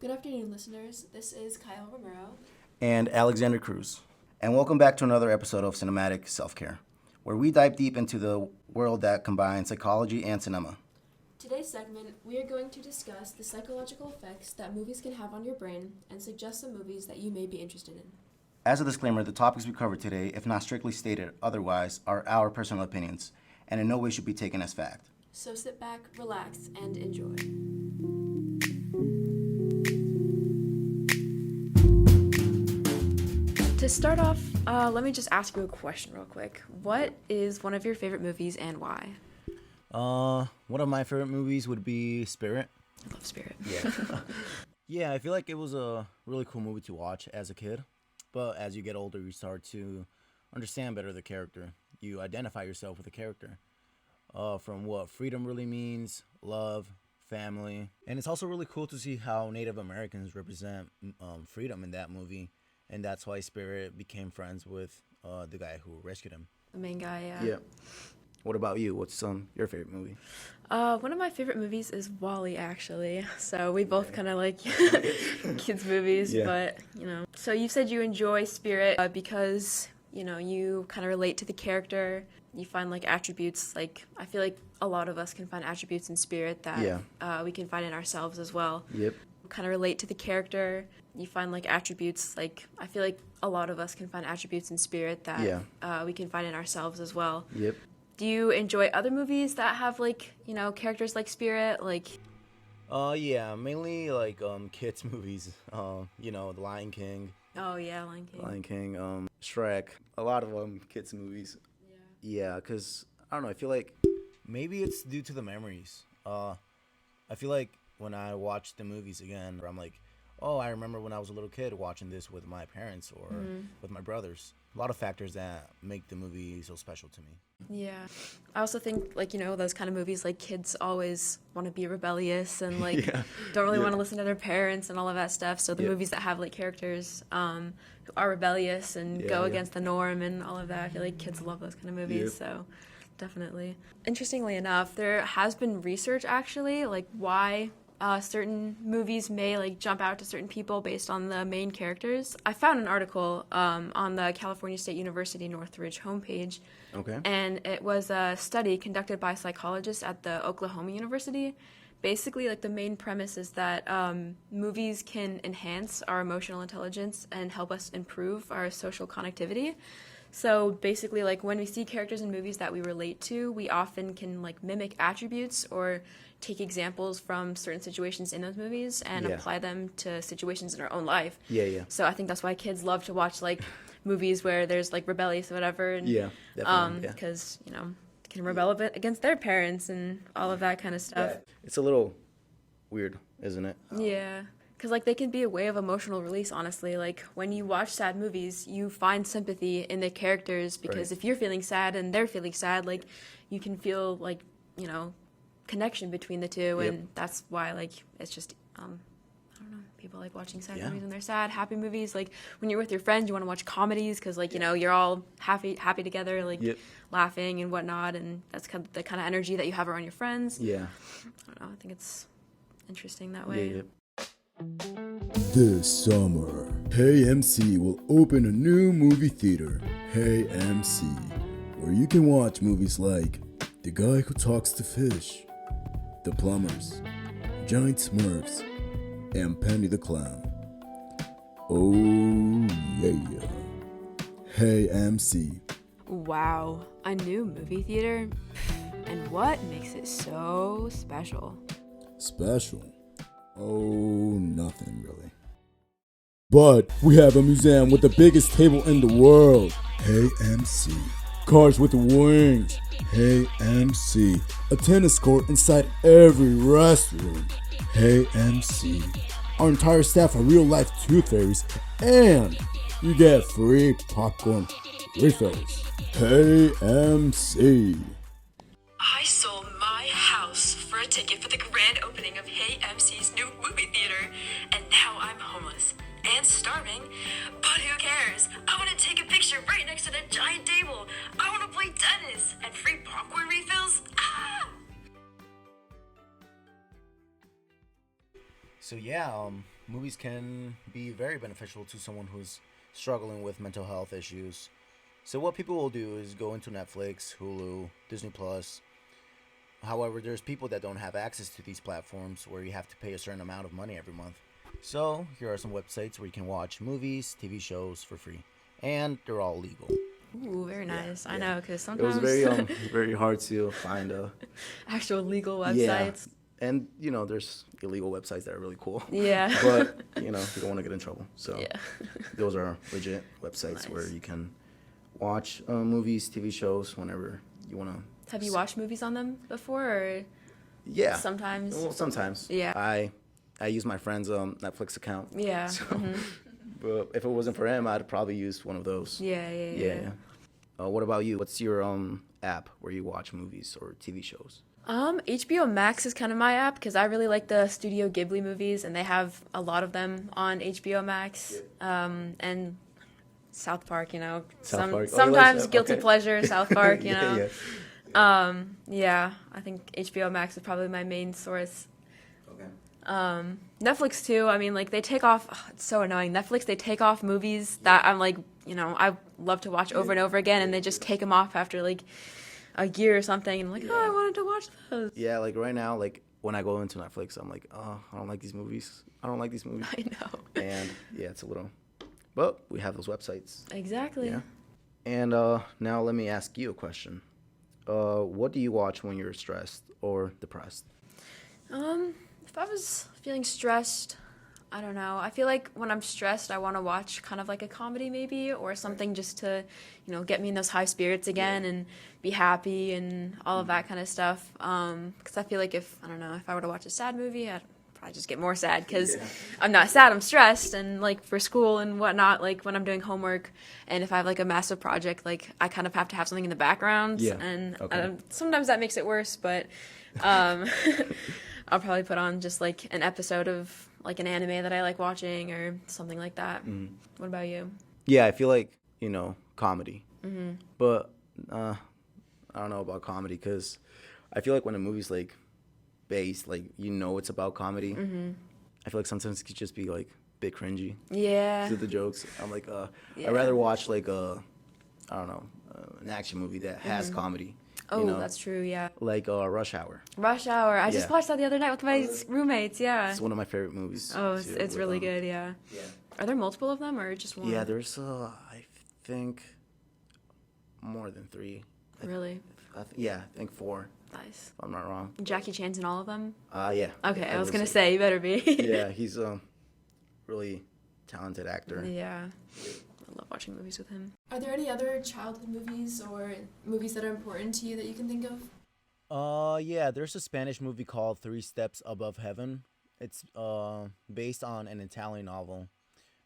Good afternoon, listeners. This is Kyle Romero. And Alexander Cruz. And welcome back to another episode of Cinematic-Selfcare, where we dive deep into the world that combines psychology and cinema. Today's segment, we are going to discuss the psychological effects that movies can have on your brain and suggest some movies that you may be interested in. As a disclaimer, the topics we cover today, if not strictly stated otherwise, are our personal opinions and in no way should be taken as fact. So sit back, relax, and enjoy. To start off, let me just ask you a question real quick. What is one of your favorite movies and why? One of my favorite movies would be Spirit. I love Spirit. Yeah. Yeah, I feel like it was a really cool movie to watch as a kid. But as you get older, you start to understand better the character. You identify yourself with the character. From what freedom really means, love, family. And it's also really cool to see how Native Americans represent freedom in that movie. And that's why Spirit became friends with the guy who rescued him. The main guy, Yeah. What about you? What's your favorite movie? One of my favorite movies is WALL-E, actually. So we both kind of like kids' movies, Yeah. but, So you said you enjoy Spirit because, you kind of relate to the character. You find, attributes, I feel like a lot of us can find attributes in Spirit that we can find in ourselves as well. Yep. Kind of relate to the character. You find, attributes, I feel like a lot of us can find attributes in Spirit that we can find in ourselves as well. Yep. Do you enjoy other movies that have, characters like Spirit? Yeah, mainly kids movies. The Lion King. Oh, yeah, Lion King. Shrek. A lot of kids movies. Yeah, because, I don't know, I feel like Maybe it's due to the memories. I feel like when I watch the movies again, I'm like, oh, I remember when I was a little kid watching this with my parents or with my brothers. A lot of factors that make the movie so special to me. Yeah. I also think, those kind of movies, kids always want to be rebellious and, don't really want to listen to their parents and all of that stuff. So the movies that have, characters who are rebellious and go against the norm and all of that, I feel like kids love those kind of movies. So definitely. Interestingly enough, there has been research, actually, why certain movies may jump out to certain people based on the main characters. I found an article on the California State University Northridge homepage. Okay. And it was a study conducted by psychologists at the Oklahoma University. Basically, the main premise is that movies can enhance our emotional intelligence and help us improve our social connectivity. So basically, when we see characters in movies that we relate to, we often can mimic attributes or take examples from certain situations in those movies and apply them to situations in our own life. Yeah. So I think that's why kids love to watch movies where there's rebellious or whatever. And, Definitely. because they can rebel a bit against their parents and all of that kind of stuff. Yeah. It's a little weird, isn't it? Yeah. Because, they can be a way of emotional release, honestly. When you watch sad movies, you find sympathy in the characters because if you're feeling sad and they're feeling sad, you can feel, connection between the two. And that's why, it's just, I don't know, people like watching sad movies when they're sad. Happy movies, when you're with your friends, you want to watch comedies because, you're all happy together, laughing and whatnot. And that's kind of the kind of energy that you have around your friends. Yeah. I don't know. I think it's interesting that way. Yeah. This summer, Hey MC will open a new movie theater, Hey MC, where you can watch movies like The Guy Who Talks to Fish, The Plumbers, Giant Smurfs, and Penny the Clown. Oh yeah. Hey MC. Wow, a new movie theater? And what makes it so special? Special? Oh, nothing really. But we have a museum with the biggest table in the world. Hey MC. Cars with wings. Hey MC. A tennis court inside every restroom. Hey MC. Our entire staff are real life tooth fairies. And you get free popcorn refills. Hey MC. I sold my house for a ticket for the grand opening of Hey MC's new movie theater, and now I'm homeless and starving. But who cares? I want to take a picture right next to that giant table. I want to play tennis and free popcorn refills. Ah! So movies can be very beneficial to someone who's struggling with mental health issues. So what people will do is go into Netflix, Hulu, Disney Plus. However, there's people that don't have access to these platforms where you have to pay a certain amount of money every month. So here are some websites where you can watch movies, TV shows for free, and they're all legal. Ooh, very nice. I know, because It was sometimes very hard to find actual legal yeah. websites. And there's illegal websites that are really cool. Yeah. But you don't want to get in trouble. So Yeah. those are legit websites Nice. where you can watch movies, TV shows whenever you want to. Have you watched movies on them before, or Yeah. sometimes? Well, sometimes. Yeah. I use my friend's Netflix account. Yeah. So, but if it wasn't for him, I'd probably use one of those. Yeah. What about you? What's your app where you watch movies or TV shows? HBO Max is kind of my app because I really like the Studio Ghibli movies, and they have a lot of them on HBO Max. And South Park, South Park. Sometimes okay. guilty pleasure South Park, Yeah. Yeah, I think HBO Max is probably my main source. Okay. Netflix too. I mean, like they take off. It's so annoying. Netflix, they take off movies that I'm like, I love to watch over and over again, and they just take them off after like a year or something. And I'm like, oh, I wanted to watch those. Yeah, like right now, like when I go into Netflix, I'm like, oh, I don't like these movies. I know. And yeah, it's a little. But we have those websites. Exactly. Yeah. And now let me ask you a question. What do you watch when you're stressed or depressed? If I was feeling stressed, I don't know. I feel like when I'm stressed, I want to watch kind of like a comedy maybe, or something just to, get me in those high spirits again and be happy and all of that kind of stuff. Because I feel like if I were to watch a sad movie, I'd probably just get more sad because I'm not sad, I'm stressed. And like for school and whatnot, like when I'm doing homework and if I have like a massive project, like I kind of have to have something in the background. Yeah. And Okay. sometimes that makes it worse, but I'll probably put on just like an episode of like an anime that I like watching or something like that. What about you? Yeah, I feel like, comedy. Mm-hmm. But I don't know about comedy because I feel like when a movie's like based, like, it's about comedy, I feel like sometimes it could just be like a bit cringy. Yeah. To the jokes. I'm like, Yeah. I'd rather watch like an action movie that has comedy. Oh, that's true, yeah. Like Rush Hour. Rush Hour. I just Yeah. watched that the other night with my roommates, yeah. It's one of my favorite movies. Oh, too, it's with, really good, yeah. Yeah. Are there multiple of them or just one? Yeah, there's I think more than 3. Really? I think 4. Nice. If I'm not wrong. Jackie Chan's in all of them? Yeah. Okay, I was would going to say, you better be. Yeah, he's a really talented actor. Yeah. I love watching movies with him. Are there any other childhood movies or movies that are important to you that you can think of? Yeah, there's a Spanish movie called 3 Steps Above Heaven. It's based on an Italian novel.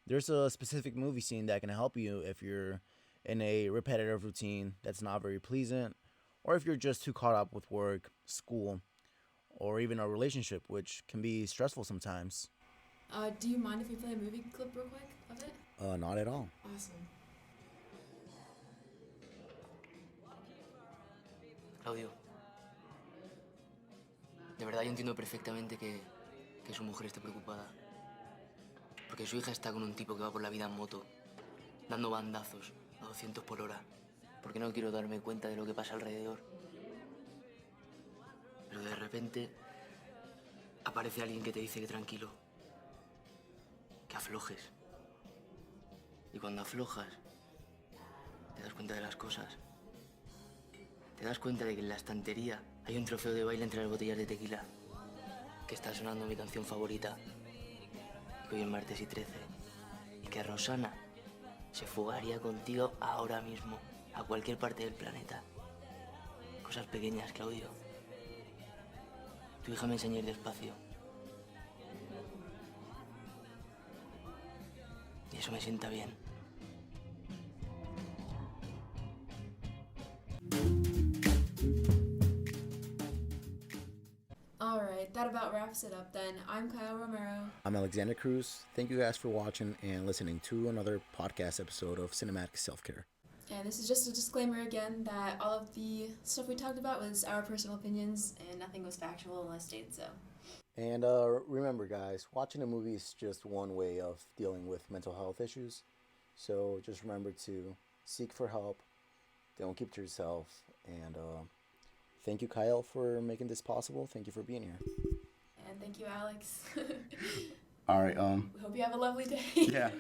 There's a specific movie scene that can help you if you're in a repetitive routine that's not very pleasant, or if you're just too caught up with work, school, or even a relationship, which can be stressful sometimes. Do you mind if we play a movie clip real quick of it? Not at all. Awesome. Claudio, de verdad yo entiendo perfectamente que su mujer esté preocupada. Porque su hija está con un tipo que va por la vida en moto, dando bandazos a 200 por hora. Porque no quiero darme cuenta de lo que pasa alrededor. Pero de repente aparece alguien que te dice que tranquilo, que aflojes. Y cuando aflojas, te das cuenta de las cosas. Te das cuenta de que en la estantería hay un trofeo de baile entre las botellas de tequila, que está sonando mi canción favorita, que hoy es martes y 13, y que Rosana se fugaría contigo ahora mismo, a cualquier parte del planeta. Cosas pequeñas, Claudio. Tu hija me enseñó a ir despacio. Y eso me sienta bien. Alright, that about wraps it up then. I'm Kyle Romero. I'm Alexander Cruz. Thank you guys for watching and listening to another podcast episode of Cinematic-Selfcare. And this is just a disclaimer again that all of the stuff we talked about was our personal opinions and nothing was factual unless stated so. And remember, guys, watching a movie is just one way of dealing with mental health issues. So just remember to seek for help. Don't keep it to yourself. And thank you, Kyle, for making this possible. Thank you for being here. And thank you, Alex. All right. We hope you have a lovely day. Yeah.